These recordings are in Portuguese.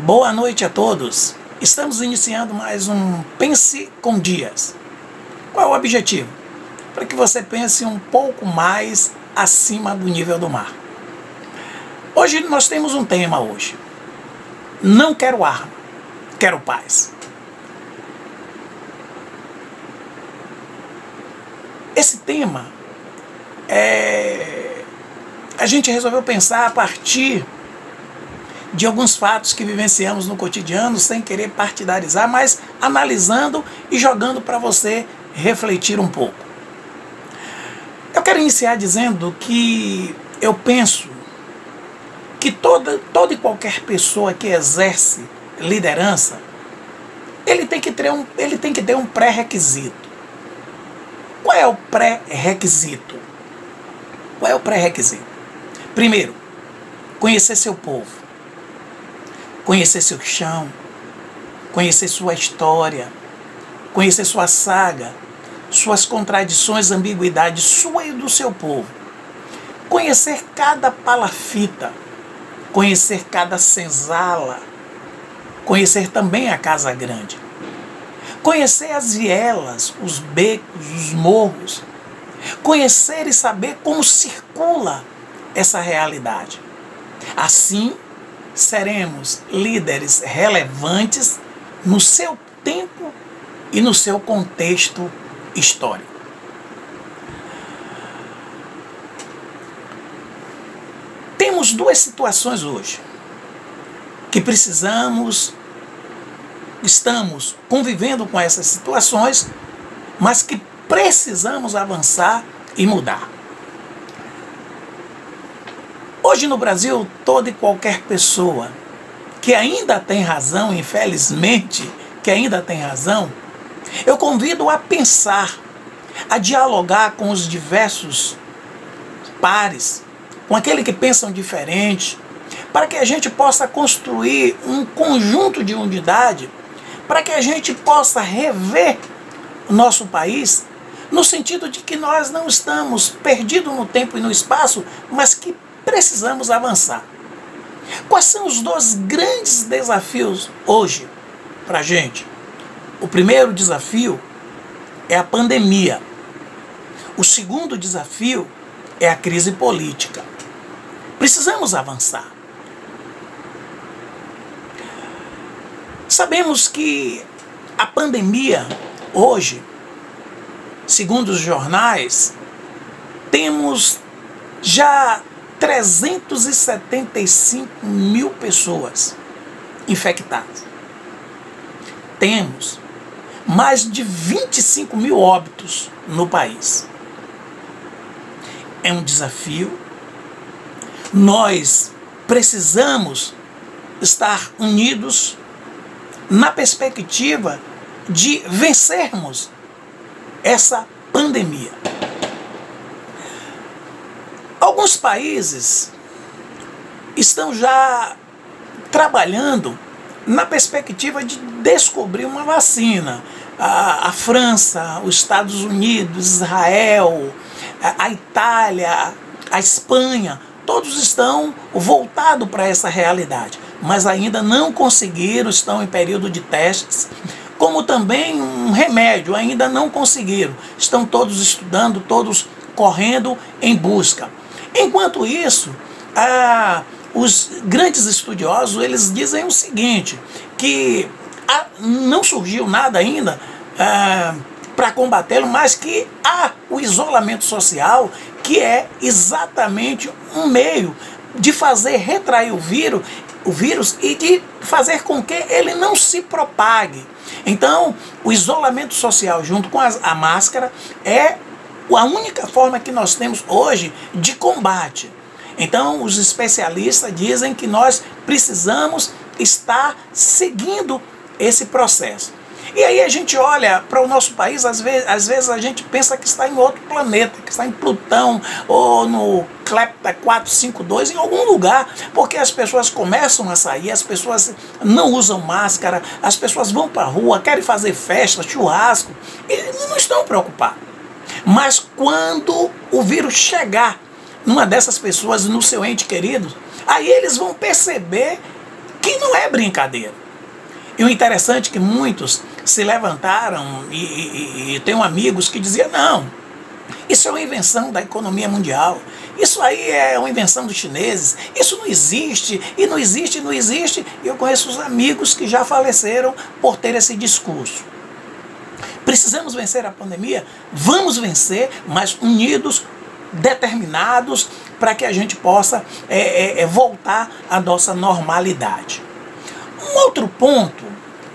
Boa noite a todos. Estamos iniciando mais um Pense com Dias. Qual é o objetivo? Para que você pense um pouco mais acima do nível do mar. Hoje nós temos um tema hoje. Não quero arma, quero paz. Esse tema a gente resolveu pensar a partir de alguns fatos que vivenciamos no cotidiano, sem querer partidarizar, mas analisando e jogando para você refletir um pouco. Eu quero iniciar dizendo que eu penso que toda e qualquer pessoa que exerce liderança, ele tem que ter um pré-requisito. Qual é o pré-requisito? Qual é o pré-requisito? Primeiro, conhecer seu povo, conhecer seu chão, conhecer sua história, conhecer sua saga, suas contradições, ambiguidades, sua e do seu povo. Conhecer cada palafita, conhecer cada senzala, conhecer também a Casa Grande. Conhecer as vielas, os becos, os morros. Conhecer e saber como circula essa realidade. Assim, seremos líderes relevantes no seu tempo e no seu contexto histórico. Temos duas situações hoje que estamos convivendo com essas situações, mas que precisamos avançar e mudar. Hoje no Brasil, toda e qualquer pessoa que ainda tem razão, infelizmente, que ainda tem razão, eu convido a pensar, a dialogar com os diversos pares, com aqueles que pensam diferente, para que a gente possa construir um conjunto de unidade, para que a gente possa rever o nosso país, no sentido de que nós não estamos perdidos no tempo e no espaço, mas que precisamos avançar. Quais são os dois grandes desafios hoje para a gente? O primeiro desafio é a pandemia. O segundo desafio é a crise política. Precisamos avançar. Sabemos que a pandemia, hoje, segundo os jornais, temos já 375 mil pessoas infectadas. Temos mais de 25 mil óbitos no país. É um desafio. Nós precisamos estar unidos na perspectiva de vencermos essa pandemia. Alguns países estão já trabalhando na perspectiva de descobrir uma vacina. A França, os Estados Unidos, Israel, a Itália, a Espanha, todos estão voltados para essa realidade, mas ainda não conseguiram, estão em período de testes, como também um remédio, ainda não conseguiram. Estão todos estudando, todos correndo em busca. Enquanto isso, os grandes estudiosos, eles dizem o seguinte, que não surgiu nada ainda para combatê-lo, mas que há o isolamento social, que é exatamente um meio de fazer retrair o vírus e de fazer com que ele não se propague. Então, o isolamento social junto com a máscara é a única forma que nós temos hoje de combate. Então, os especialistas dizem que nós precisamos estar seguindo esse processo. E aí a gente olha para o nosso país, às vezes a gente pensa que está em outro planeta, que está em Plutão ou no Kepler 452, em algum lugar, porque as pessoas começam a sair, as pessoas não usam máscara, as pessoas vão para a rua, querem fazer festa, churrasco, e não estão preocupados. Mas quando o vírus chegar numa dessas pessoas, no seu ente querido, aí eles vão perceber que não é brincadeira. E o interessante é que muitos se levantaram e tenho amigos que diziam, não, isso é uma invenção da economia mundial, isso aí é uma invenção dos chineses, isso não existe, e não existe, e não existe. E eu conheço os amigos que já faleceram por ter esse discurso. Precisamos vencer a pandemia? Vamos vencer, mas unidos, determinados, para que a gente possa voltar à nossa normalidade. Um outro ponto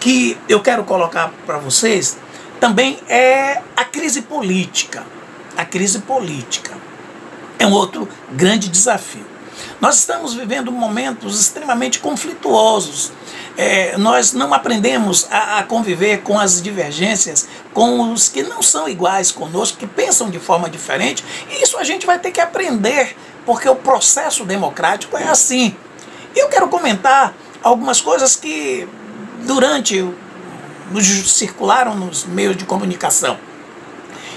que eu quero colocar para vocês também é a crise política. A crise política é um outro grande desafio. Nós estamos vivendo momentos extremamente conflituosos. Nós não aprendemos a conviver com as divergências, com os que não são iguais conosco, que pensam de forma diferente. E isso a gente vai ter que aprender, porque o processo democrático é assim. E eu quero comentar algumas coisas que circularam nos meios de comunicação.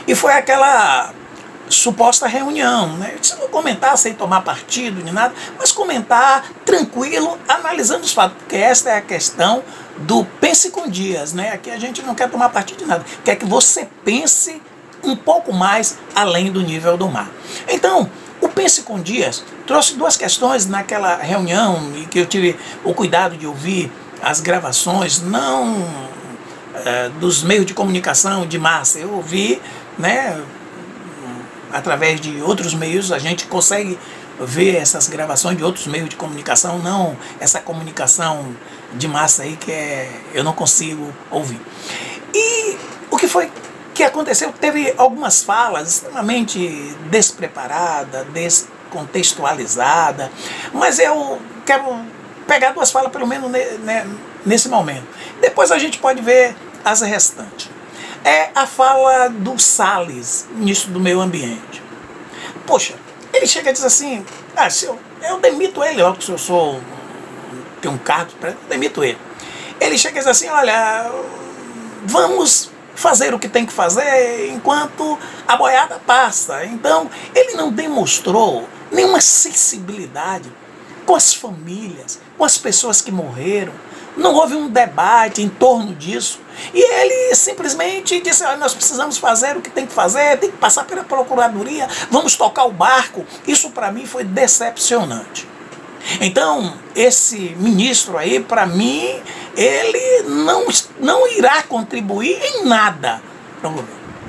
E foi aquela suposta reunião, né? Eu disse, não vou comentar sem tomar partido nem nada, mas comentar tranquilo, analisando os fatos, porque esta é a questão do pense com Dias, né? Aqui a gente não quer tomar partido de nada, quer que você pense um pouco mais além do nível do mar. Então, o Pense com Dias trouxe duas questões naquela reunião, e que eu tive o cuidado de ouvir as gravações, não dos meios de comunicação de massa, eu ouvi, né, através de outros meios, a gente consegue ver essas gravações de outros meios de comunicação, não essa comunicação de massa aí eu não consigo ouvir. E o que foi que aconteceu? Teve algumas falas extremamente despreparadas, descontextualizadas, mas eu quero pegar duas falas pelo menos nesse momento. Depois a gente pode ver as restantes. É a fala do Salles, ministro do Meio Ambiente. Poxa, ele chega e diz assim, eu demito ele, ó, se eu tenho um cargo, eu demito ele. Ele chega e diz assim, olha, vamos fazer o que tem que fazer enquanto a boiada passa. Então, ele não demonstrou nenhuma sensibilidade com as famílias, com as pessoas que morreram. Não houve um debate em torno disso. E ele simplesmente disse, nós precisamos fazer o que tem que fazer, tem que passar pela procuradoria, vamos tocar o barco. Isso para mim foi decepcionante. Então, esse ministro aí, para mim, ele não irá contribuir em nada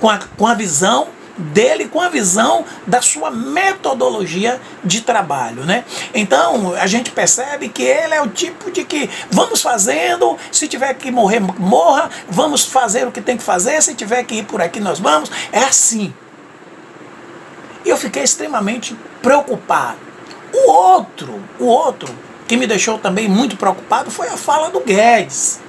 com a visão dele, com a visão da sua metodologia de trabalho, né? Então, a gente percebe que ele é o tipo de que vamos fazendo, se tiver que morrer, morra, vamos fazer o que tem que fazer, se tiver que ir por aqui, nós vamos. É assim. E eu fiquei extremamente preocupado. O outro que me deixou também muito preocupado foi a fala do Guedes.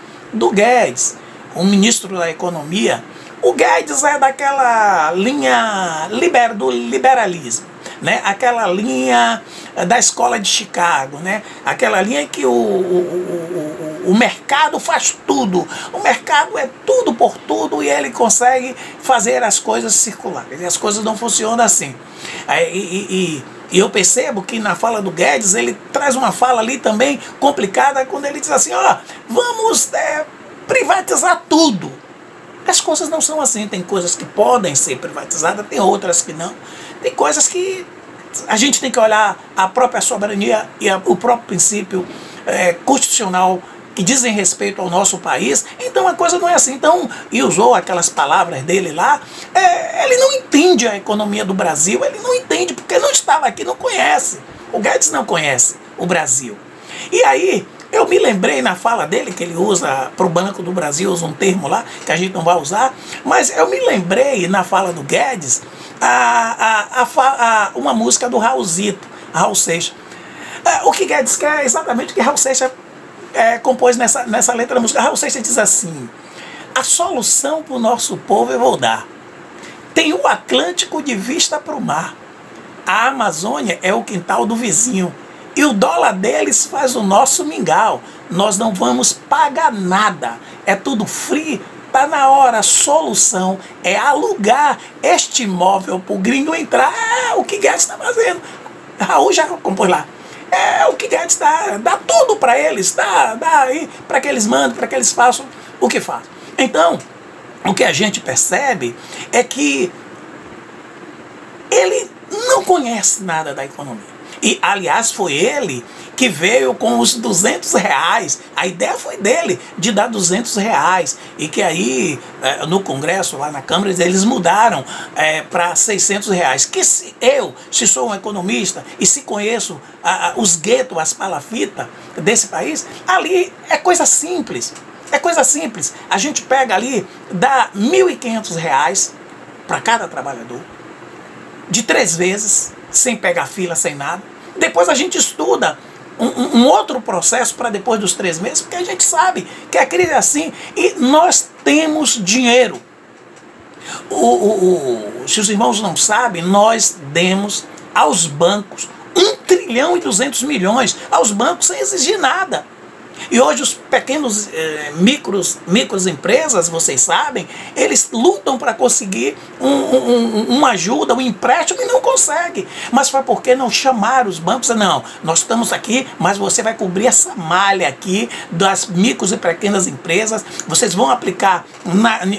O ministro da Economia. O Guedes é daquela linha do liberalismo, né? Aquela linha da escola de Chicago, né? Aquela linha que o mercado faz tudo. O mercado é tudo por tudo e ele consegue fazer as coisas circulares. E as coisas não funcionam assim. E eu percebo que na fala do Guedes ele traz uma fala ali também complicada quando ele diz assim, vamos privatizar tudo. As coisas não são assim, tem coisas que podem ser privatizadas, tem outras que não. Tem coisas que a gente tem que olhar a própria soberania e o próprio princípio constitucional que dizem respeito ao nosso país. Então a coisa não é assim. Então, e usou aquelas palavras dele lá, ele não entende a economia do Brasil, ele não entende, porque não estava aqui, não conhece. O Guedes não conhece o Brasil. E aí, eu me lembrei na fala dele, que ele usa para o Banco do Brasil, usa um termo lá, que a gente não vai usar, mas eu me lembrei na fala do Guedes, uma música do Raulzito, Raul Seixas. O que Guedes quer é exatamente o que Raul Seixas compôs nessa letra da música. Raul Seixas diz assim, a solução para o nosso povo eu vou dar. Tem o Atlântico de vista para o mar. A Amazônia é o quintal do vizinho. E o dólar deles faz o nosso mingau. Nós não vamos pagar nada. É tudo free. Tá na hora. A solução é alugar este imóvel para o gringo entrar. O que Guedes está fazendo? Raul já compôs lá. É o que Guedes dá tudo para eles, dá aí para que eles mandem, para que eles façam o que fazem. Então, o que a gente percebe é que ele não conhece nada da economia. E, aliás, foi ele que veio com os R$ 200. A ideia foi dele, de dar R$ 200. E que aí, no Congresso, lá na Câmara, eles mudaram para R$ 600. Que se sou um economista e se conheço os guetos, as palafitas desse país, ali é coisa simples. É coisa simples. A gente pega ali, dá R$ 1.500 para cada trabalhador, de 3 vezes, sem pegar fila, sem nada. Depois a gente estuda um outro processo para depois dos 3 meses, porque a gente sabe que a crise é assim e nós temos dinheiro. Se os irmãos não sabem, nós demos aos bancos 1.200 bilhões aos bancos sem exigir nada. E hoje os pequenos micros empresas, vocês sabem, eles lutam para conseguir uma ajuda, um empréstimo e não conseguem. Mas foi porque não chamaram os bancos? Não, nós estamos aqui, mas você vai cobrir essa malha aqui das micros e pequenas empresas. Vocês vão aplicar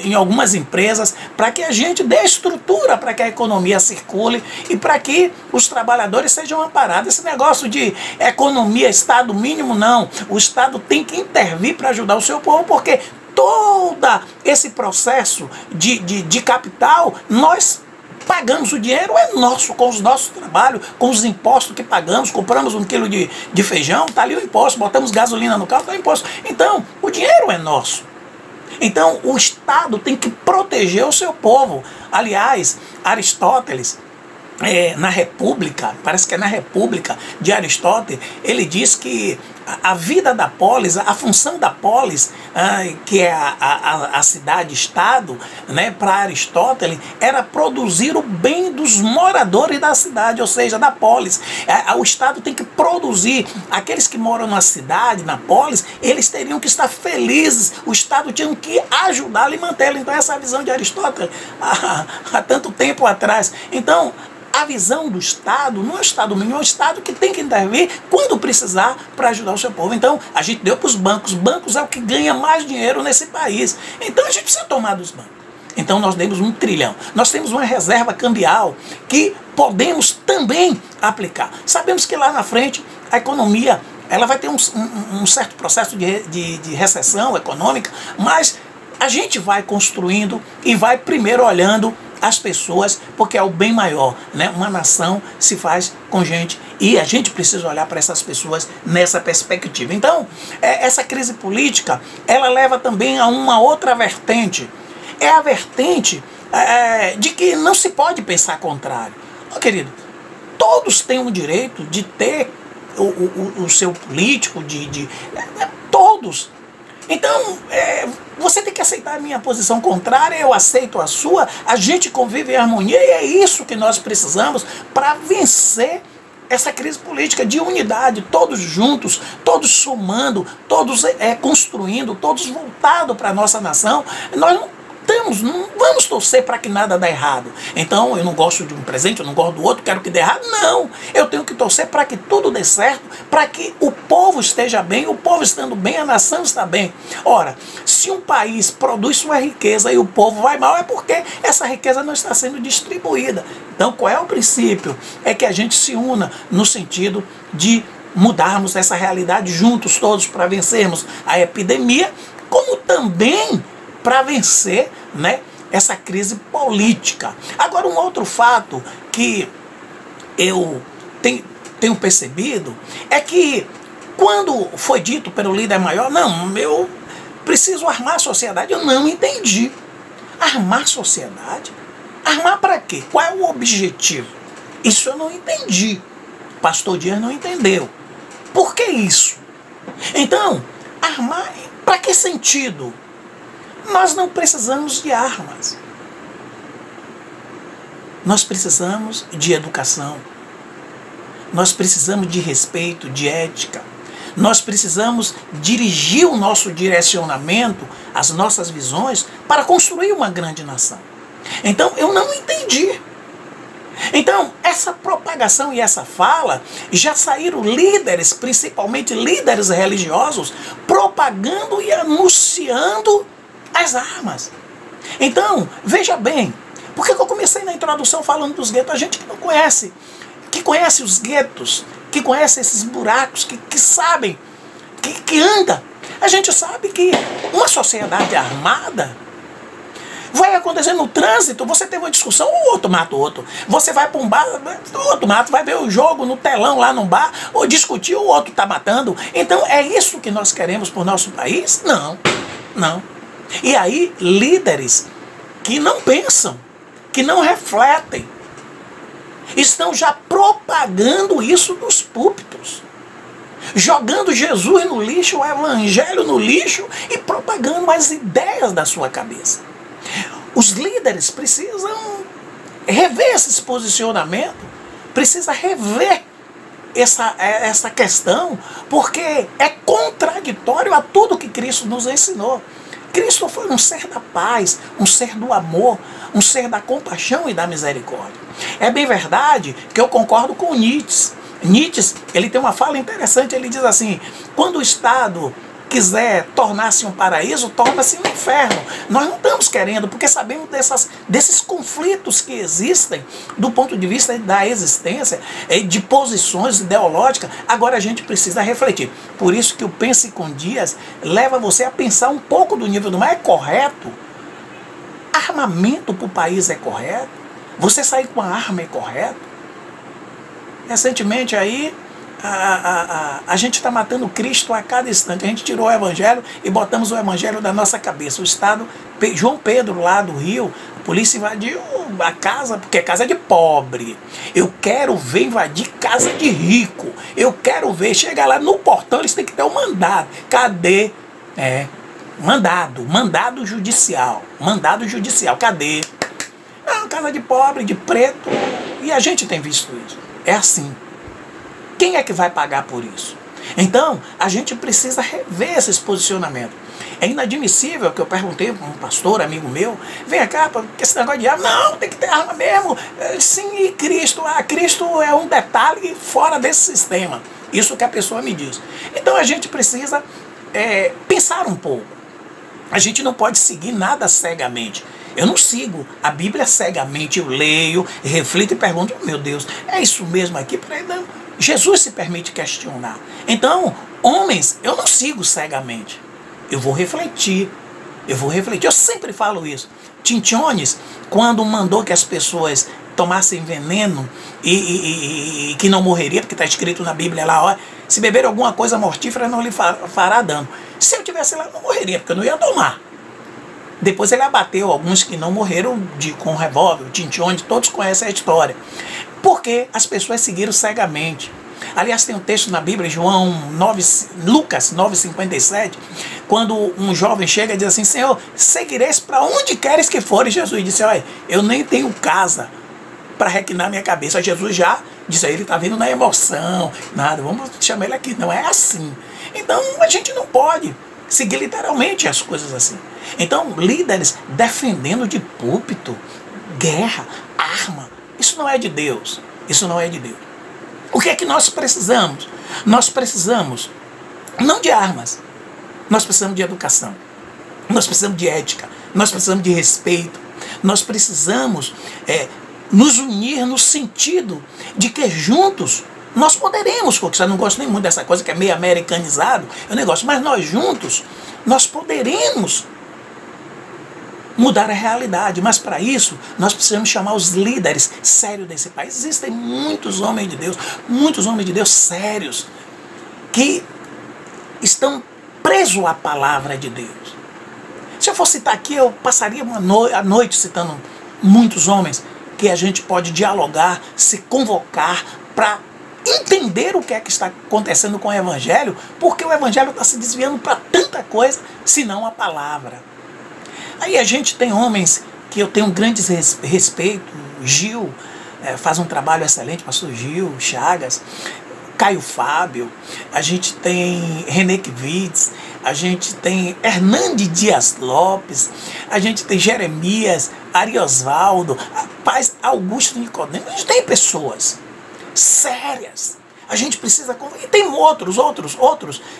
em algumas empresas para que a gente dê estrutura para que a economia circule e para que os trabalhadores sejam amparados. Esse negócio de economia, Estado mínimo, não. O Estado tem que intervir para ajudar o seu povo, porque todo esse processo de capital, nós pagamos, o dinheiro é nosso, com os nossos trabalhos, com os impostos que pagamos, compramos 1 quilo de feijão, está ali o imposto, botamos gasolina no carro, está o imposto. Então, o dinheiro é nosso. Então, o Estado tem que proteger o seu povo. Aliás, Aristóteles, na República, parece que é na República de Aristóteles, ele diz que a vida da polis, a função da polis, que é a cidade-estado, né, para Aristóteles, era produzir o bem dos moradores da cidade, ou seja, da polis. O Estado tem que produzir. Aqueles que moram na cidade, na polis, eles teriam que estar felizes, o Estado tinha que ajudá-lo e mantê-lo. Então essa é a visão de Aristóteles há tanto tempo atrás. Então, a visão do Estado não é o Estado mínimo, é o Estado que tem que intervir quando precisar para ajudar o seu povo. Então, a gente deu para os bancos. Os bancos é o que ganha mais dinheiro nesse país. Então, a gente precisa tomar dos bancos. Então, nós demos 1 trilhão. Nós temos uma reserva cambial que podemos também aplicar. Sabemos que lá na frente, a economia ela vai ter um certo processo de recessão econômica, mas a gente vai construindo e vai primeiro olhando as pessoas, porque é o bem maior, né? Uma nação se faz com gente e a gente precisa olhar para essas pessoas nessa perspectiva. Então, essa crise política, ela leva também a uma outra vertente. É a vertente de que não se pode pensar contrário. Querido, todos têm o direito de ter o seu político, todos. Então, você tem que aceitar a minha posição contrária, eu aceito a sua, a gente convive em harmonia e é isso que nós precisamos para vencer essa crise política de unidade, todos juntos, todos somando, todos construindo, todos voltados para a nossa nação. Nós não vamos torcer para que nada dê errado. Então, eu não gosto de um presente, eu não gosto do outro, quero que dê errado. Não, eu tenho que torcer para que tudo dê certo, para que o povo esteja bem, o povo estando bem, a nação está bem. Ora, se um país produz sua riqueza e o povo vai mal, é porque essa riqueza não está sendo distribuída. Então, qual é o princípio? É que a gente se una no sentido de mudarmos essa realidade juntos todos para vencermos a epidemia, como também para vencer, né, essa crise política. Agora, um outro fato que eu tenho percebido é que quando foi dito pelo líder maior, não, eu preciso armar a sociedade, eu não entendi. Armar a sociedade? Armar para quê? Qual é o objetivo? Isso eu não entendi. Pastor Dias não entendeu. Por que isso? Então, armar para que sentido? Nós não precisamos de armas. Nós precisamos de educação. Nós precisamos de respeito, de ética. Nós precisamos dirigir o nosso direcionamento, as nossas visões, para construir uma grande nação. Então, eu não entendi. Então, essa propagação e essa fala, já saíram líderes, principalmente líderes religiosos, propagando e anunciando as armas. Então, veja bem, por que eu comecei na introdução falando dos guetos? A gente que não conhece, que conhece os guetos, que conhece esses buracos, que sabem, que anda. A gente sabe que uma sociedade armada vai acontecer no trânsito, você teve uma discussão, o outro mata o outro. Você vai para um bar, o outro mata, vai ver o jogo no telão lá no bar, ou discutir, o outro está matando. Então é isso que nós queremos para o nosso país? Não, não. E aí líderes que não pensam, que não refletem, estão já propagando isso nos púlpitos, jogando Jesus no lixo, o evangelho no lixo e propagando as ideias da sua cabeça. Os líderes precisam rever esse posicionamento, precisa rever essa questão, porque é contraditório a tudo que Cristo nos ensinou. Cristo foi um ser da paz, um ser do amor, um ser da compaixão e da misericórdia. É bem verdade que eu concordo com Nietzsche. Nietzsche, ele tem uma fala interessante, ele diz assim: quando o Estado quiser tornar-se um paraíso, torna-se um inferno. Nós não estamos querendo, porque sabemos desses conflitos que existem do ponto de vista da existência, de posições ideológicas. Agora a gente precisa refletir. Por isso que o Pense com Dias leva você a pensar um pouco do nível do mar. É correto? Armamento para o país é correto? Você sair com a arma é correto? Recentemente aí, a gente está matando Cristo a cada instante. A gente tirou o evangelho e botamos o evangelho da nossa cabeça. O Estado, João Pedro lá do Rio, a polícia invadiu a casa, porque é casa de pobre. Eu quero ver invadir casa de rico. Eu quero ver, chegar lá no portão, eles têm que ter um mandado. Cadê? Mandado judicial. Mandado judicial, cadê? Não, casa de pobre, de preto. E a gente tem visto isso. É assim. Quem é que vai pagar por isso? Então, a gente precisa rever esses posicionamentos. É inadmissível que eu perguntei para um pastor, amigo meu, vem cá, porque esse negócio de arma, não, tem que ter arma mesmo. Sim, e Cristo? Cristo é um detalhe fora desse sistema. Isso que a pessoa me diz. Então, a gente precisa pensar um pouco. A gente não pode seguir nada cegamente. Eu não sigo a Bíblia cegamente, eu leio, reflito e pergunto, meu Deus, é isso mesmo aqui? Peraí, não. Jesus se permite questionar. Então, homens, eu não sigo cegamente. Eu vou refletir. Eu sempre falo isso. Tintiones, quando mandou que as pessoas tomassem veneno e que não morreria, porque está escrito na Bíblia lá, ó, se beber alguma coisa mortífera não lhe fará dano. Se eu tivesse lá, eu não morreria, porque eu não ia tomar. Depois ele abateu alguns que não morreram com revólver, o Tintiones, todos conhecem a história. Porque as pessoas seguiram cegamente. Aliás, tem um texto na Bíblia, Lucas 9,57, quando um jovem chega e diz assim, Senhor, seguireis para onde queres que fores. Jesus disse, olha, eu nem tenho casa para reclinar minha cabeça. Jesus já disse, ele está vindo na emoção, nada, vamos chamar ele aqui. Não é assim. Então, a gente não pode seguir literalmente as coisas assim. Então, líderes defendendo de púlpito, guerra, arma, isso não é de Deus. Isso não é de Deus. O que é que nós precisamos? Nós precisamos não de armas. Nós precisamos de educação. Nós precisamos de ética. Nós precisamos de respeito. Nós precisamos nos unir no sentido de que juntos nós poderemos conquistar. Não gosto nem muito dessa coisa que é meio americanizado, é um negócio, mas nós juntos, nós poderemos mudar a realidade, mas para isso nós precisamos chamar os líderes sérios desse país. Existem muitos homens de Deus sérios, que estão presos à palavra de Deus. Se eu for citar aqui, eu passaria a noite citando muitos homens que a gente pode dialogar, se convocar para entender o que é que está acontecendo com o Evangelho, porque o Evangelho está se desviando para tanta coisa, senão a palavra. Aí a gente tem homens que eu tenho um grande respeito, Gil faz um trabalho excelente, pastor Gil, Chagas, Caio Fábio, a gente tem René Kivitz, a gente tem Hernande Dias Lopes, a gente tem Jeremias, Ari Osvaldo, rapaz, Augusto Nicodemo. A gente tem pessoas sérias. A gente precisa... E tem outros,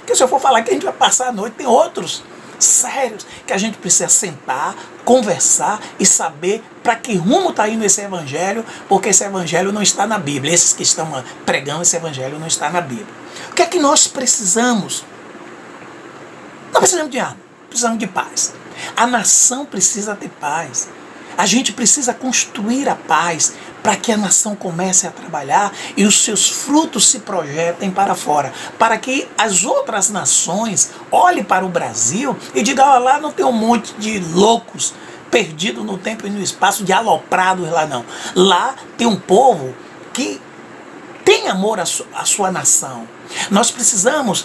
que se eu for falar que a gente vai passar a noite, tem outros sérios, que a gente precisa sentar, conversar e saber para que rumo está indo esse evangelho, porque esse evangelho não está na Bíblia. Esses que estão pregando esse evangelho não está na Bíblia. O que é que nós precisamos? Não precisamos de arma, precisamos de paz. A nação precisa ter paz. A gente precisa construir a paz para que a nação comece a trabalhar e os seus frutos se projetem para fora. Para que as outras nações olhem para o Brasil e digam, olha lá, não tem um monte de loucos perdidos no tempo e no espaço, de aloprados lá não. Lá tem um povo que tem amor à sua nação. Nós precisamos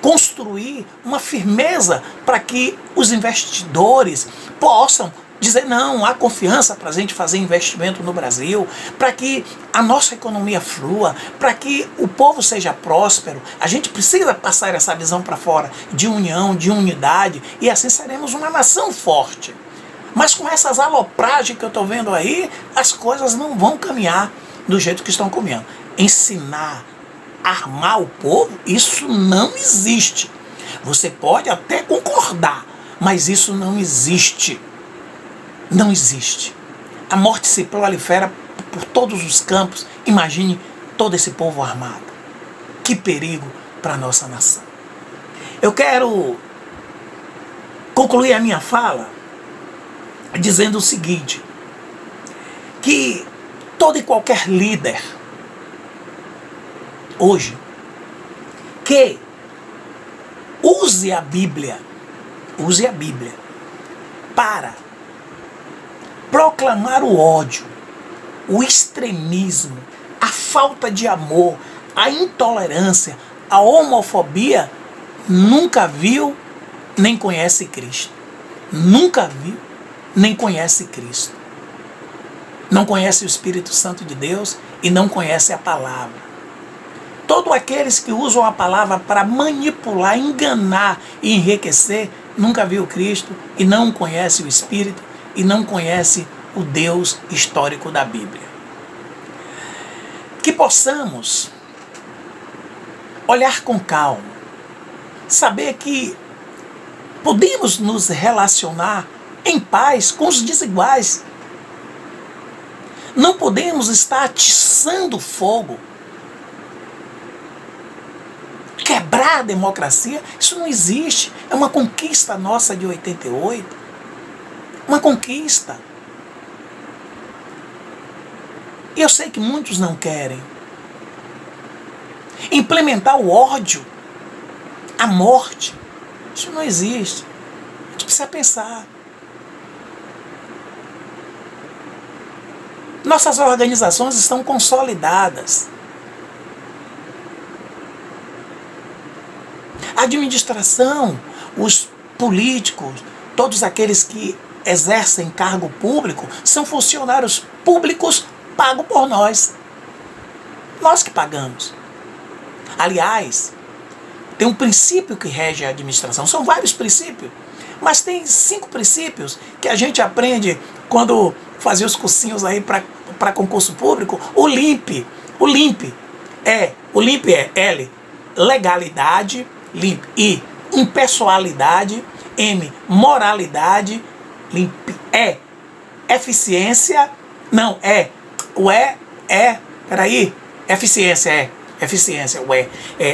construir uma firmeza para que os investidores possam dizer, não, há confiança para a gente fazer investimento no Brasil, para que a nossa economia flua, para que o povo seja próspero. A gente precisa passar essa visão para fora, de união, de unidade, e assim seremos uma nação forte. Mas com essas alopragens que eu estou vendo aí, as coisas não vão caminhar do jeito que estão caminhando. Ensinar, armar o povo, isso não existe. Você pode até concordar, mas isso não existe. Não existe. A morte se prolifera por todos os campos. Imagine todo esse povo armado. Que perigo para a nossa nação. Eu quero concluir a minha fala dizendo o seguinte, que todo e qualquer líder hoje que use a Bíblia para proclamar o ódio, o extremismo, a falta de amor, a intolerância, a homofobia, nunca viu nem conhece Cristo. Nunca viu nem conhece Cristo. Não conhece o Espírito Santo de Deus e não conhece a palavra. Todos aqueles que usam a palavra para manipular, enganar e enriquecer, nunca viu Cristo e não conhece o Espírito e não conhece o Deus histórico da Bíblia. Que possamos olhar com calma, saber que podemos nos relacionar em paz com os desiguais. Não podemos estar atiçando fogo, quebrar a democracia. Isso não existe. É uma conquista nossa de 88. Uma conquista. E eu sei que muitos não querem. Implementar o ódio, a morte, isso não existe. A gente precisa pensar. Nossas organizações estão consolidadas. A administração, os políticos, todos aqueles que exercem cargo público, são funcionários públicos pagos por nós. Nós que pagamos. Aliás, tem um princípio que rege a administração. São vários princípios, mas tem 5 princípios que a gente aprende quando fazia os cursinhos aí para concurso público. O LIMP é L, legalidade, LIMP, I, impessoalidade, M, moralidade, LIMP, E, eficiência, não, eficiência,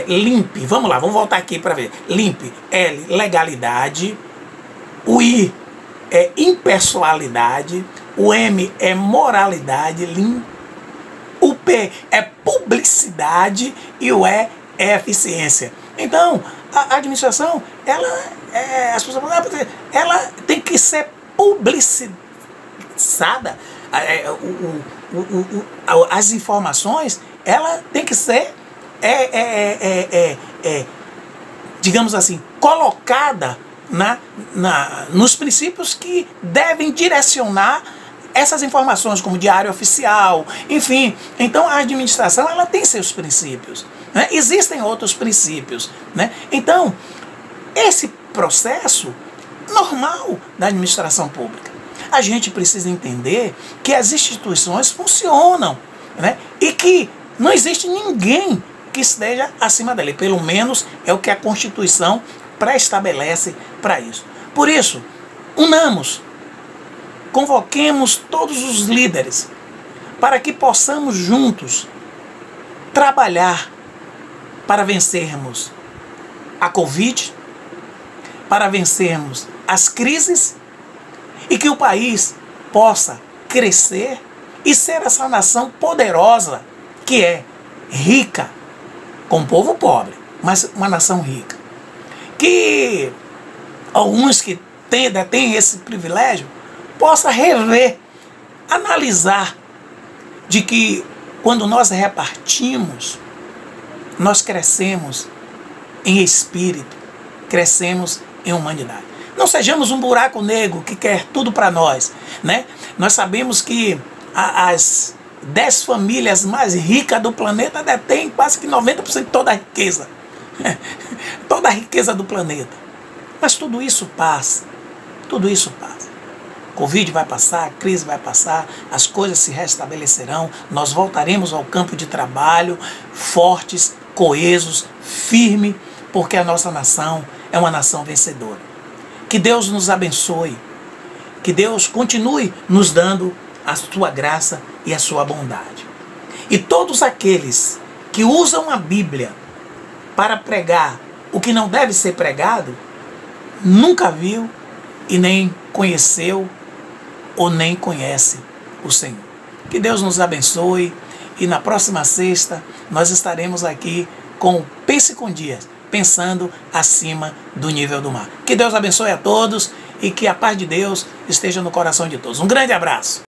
LIMP, vamos lá, vamos voltar aqui para ver, LIMP, L, legalidade, o I é impessoalidade, o M é moralidade, o P é publicidade e o E é eficiência. Então, a administração, as pessoas falam, ela tem que ser publicizada, as informações, ela tem que ser, digamos assim, colocada nos princípios que devem direcionar essas informações, como diário oficial, enfim. Então a administração, ela tem seus princípios, né? Existem outros princípios, né? Então, esse processo normal da administração pública. a gente precisa entender que as instituições funcionam, né? E que não existe ninguém que esteja acima dele. Pelo menos é o que a Constituição pré-estabelece para isso. Por isso, unamos, convoquemos todos os líderes para que possamos juntos trabalhar para vencermos a Covid, para vencermos as crises e que o país possa crescer e ser essa nação poderosa que é rica, com um povo pobre, mas uma nação rica. Que alguns que detêm esse privilégio possa rever, analisar de que quando nós repartimos, nós crescemos em espírito, crescemos em humanidade. Não sejamos um buraco negro que quer tudo para nós, né? Nós sabemos que as 10 famílias mais ricas do planeta detêm quase que 90% de toda a riqueza. Toda a riqueza do planeta. Mas tudo isso passa. Tudo isso passa. Covid vai passar, a crise vai passar, as coisas se restabelecerão, nós voltaremos ao campo de trabalho, fortes, coesos, firmes, porque a nossa nação é uma nação vencedora. Que Deus nos abençoe, que Deus continue nos dando a sua graça e a sua bondade. E todos aqueles que usam a Bíblia para pregar o que não deve ser pregado, nunca viu e nem conheceu ou nem conhece o Senhor. Que Deus nos abençoe e na próxima sexta nós estaremos aqui com o Pense com Dias, pensando acima do nível do mar. Que Deus abençoe a todos e que a paz de Deus esteja no coração de todos. Um grande abraço.